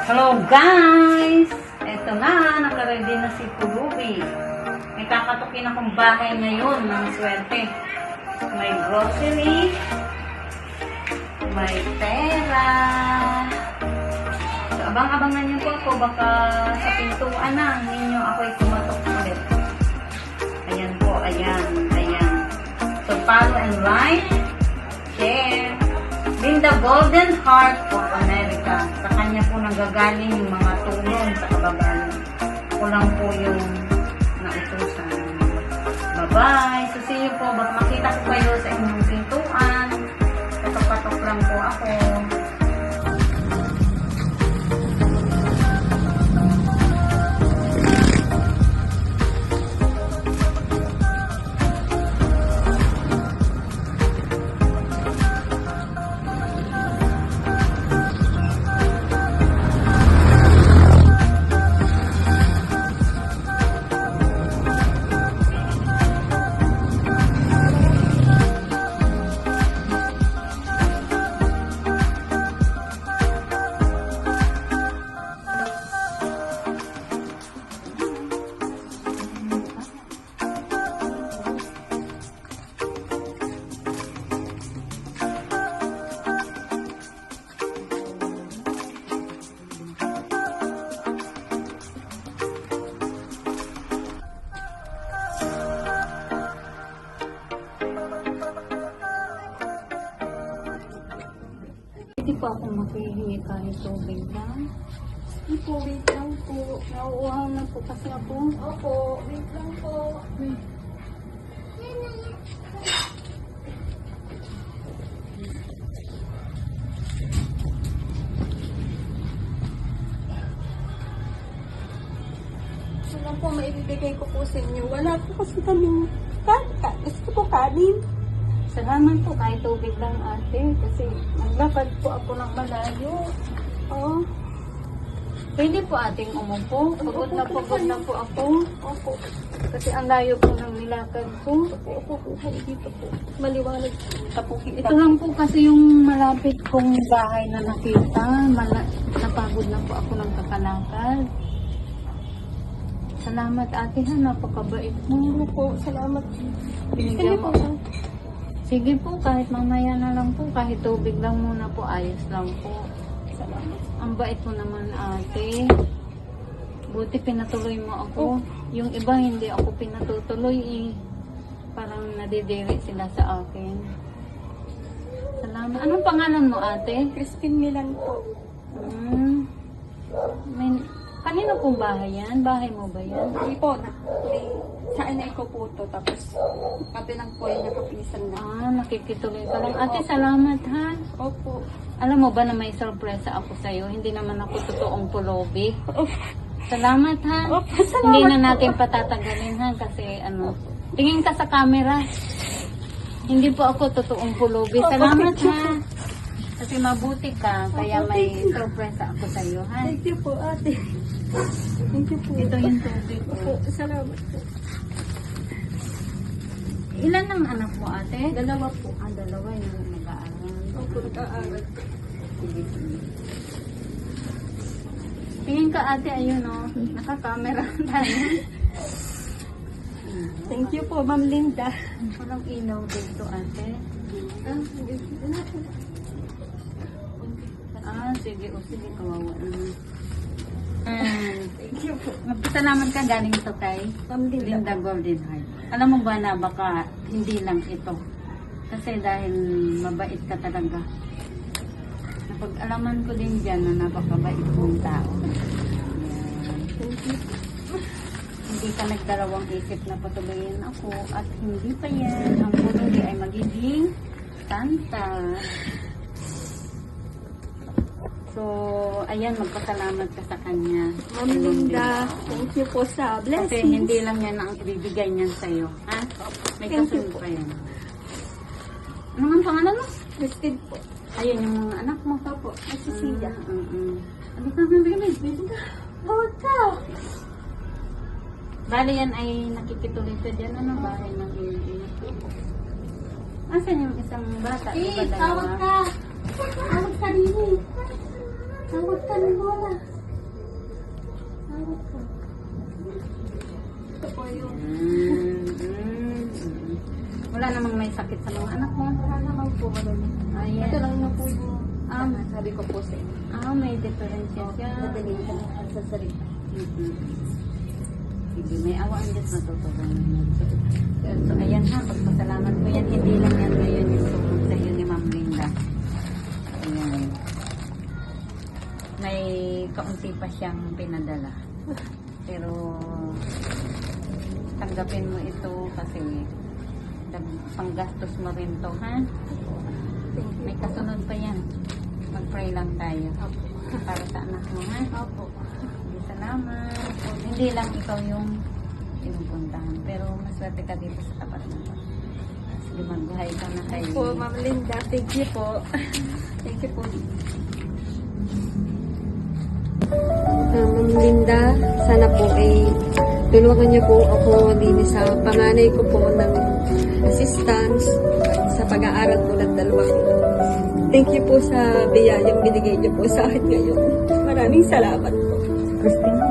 Hello guys! Eto na, nakaready na si Pulubi. May kakatukin akong bahay ngayon ng swerte. May grocery, may pera. So, abang-abangan niyo po ako, baka sa pintuan na ninyo ako'y kumatok ulit. Ayan po, ayan. So, follow and like, share. Linda Golden Heart of America. Sa kanya po nanggagaling yung mga tulong sa kababayan. Ako lang po yung nautusan. Bye-bye! So, see you po. Baka makita ko kayo sa inyong pintuan. Patok-patok lang po ako. Hindi po ako makihingi kahit tubig lang. Hindi po, wait lang po. Nauuhaw na po kasi ako. Opo, wait lang po. Ito lang po, maibibigay ko po sa inyo. Wala po kasi kaming gusto ko kanin. Salamat po kahit tubig lang ate. Kasi naglakad po ako ng malayo. Oh, Pwede po ating umupo. Pagod na po ako. opo. Kasi ang layo po ng nilakad ko. Opo, hay dito po. Maliwanag. Tapukin. Ito lang po kasi yung malapit kong bahay na nakita. Napagod na po ako ng kakalakad. Salamat ate ha, napakabait mo. Opo, salamat. Binigyan mo. po. Sige po, kahit mamaya na lang po, kahit tubig lang muna po, ayos lang po. Salamat. Ang bait mo naman ate. Buti pinatuloy mo ako. Yung iba hindi ako pinatutuloy eh. Parang nadidiri sila sa akin. Salamat. Anong pangalan mo ate? Crispin Milan po. Kanino pong bahay yan? Bahay mo ba yan? Hindi po, sa inay ko po to. Tapos, kabilang po yung nakapisan na. Nakikituloy ka lang. Ate, salamat ha. Opo. Alam mo ba na may sorpresa ako sa'yo? Hindi naman ako totoong pulubi. Salamat ha. Opo, salamat Hindi na po. natin patatagalin ha kasi tingin ka sa camera. Hindi po ako totoong pulubi. Salamat ha. Kasi mabuti ka, kaya may sorpresa ako sa'yo ha. Thank you po, ate. Thank you po. Ito yung tubig ko. Opo, salamat po. Ilan ang anak mo ate? Dalawa po. Dalawa yung mag-aaral. Opo, nag-aaral. Sige, sige. Tingin ka ate, ayun o. Naka-camera tayo. Thank you po, Ma'am Linda. Walang ilaw dito ate. Sige. O sige, kawawa naman. Thank you po. Salamat ka galing ito kay Ma'am Linda. Linda Golden Heart. Alam mo ba na baka hindi lang ito. Kasi dahil mabait ka talaga. Napag-alaman ko din dyan na napakabait mong tao. Thank you. Hindi ka nagdalawang isip na patuloyin ako at hindi pa yan ang pulubi ay magiging kanta. So, ayan, magpasalamat ka sa kanya. Ma'am Linda, thank you po sa Kasi blessings. hindi lang yan ang ibibigay niyan sa'yo. Ha? May Thank you kasunod po. pa yan. Ano nga ang pangalan mo? Christine po. Ayun, yung mga anak mo. Opo, at si Sia. Ano ka mabigay? Bawat ka. Bali yan ay nakikituloy ka dyan. Ano bahay ng iyong Asan yung isang bata? Di ba dalawa? Tawag ka. Tawag ka rin. Tawag ka ni Lola. Tawag ka. Ito po yung... Wala namang may sakit sa mga anak mo. Wala naman po. Ayan. Ito lang na po yung... Sabi ko po sa inyo. May differences siya. Madali ka sa sarili. Sige, may awaan Diyos matutulungan mo. So, ayan ha, pagpasalamat ko yan. Hindi lang yan ngayon yung tulong sa iyo ni Ma'am Linda. Ayan. May kaunti pa siyang pinadala. Pero, tanggapin mo ito kasi panggastos mo rin to, ha? May kasunod pa yan. Mag-pray lang tayo. Para sa anak mo, ha? Opo. Hindi, salamat. Hindi lang ikaw yung pinupuntahan. Pero maswerte ka dito sa tapat mo. Sige, magbuhay ka na kayo. Po, Ma'am Linda, thank you po. Thank you po. Ma'am Linda, sana po ay tulungan niyo po ako din sa panganay ko po ng assistance sa pag-aaral po ng dalawa ko. Thank you po sa biyayang binigay niyo po sa akin ngayon. Maraming salamat po. Christine,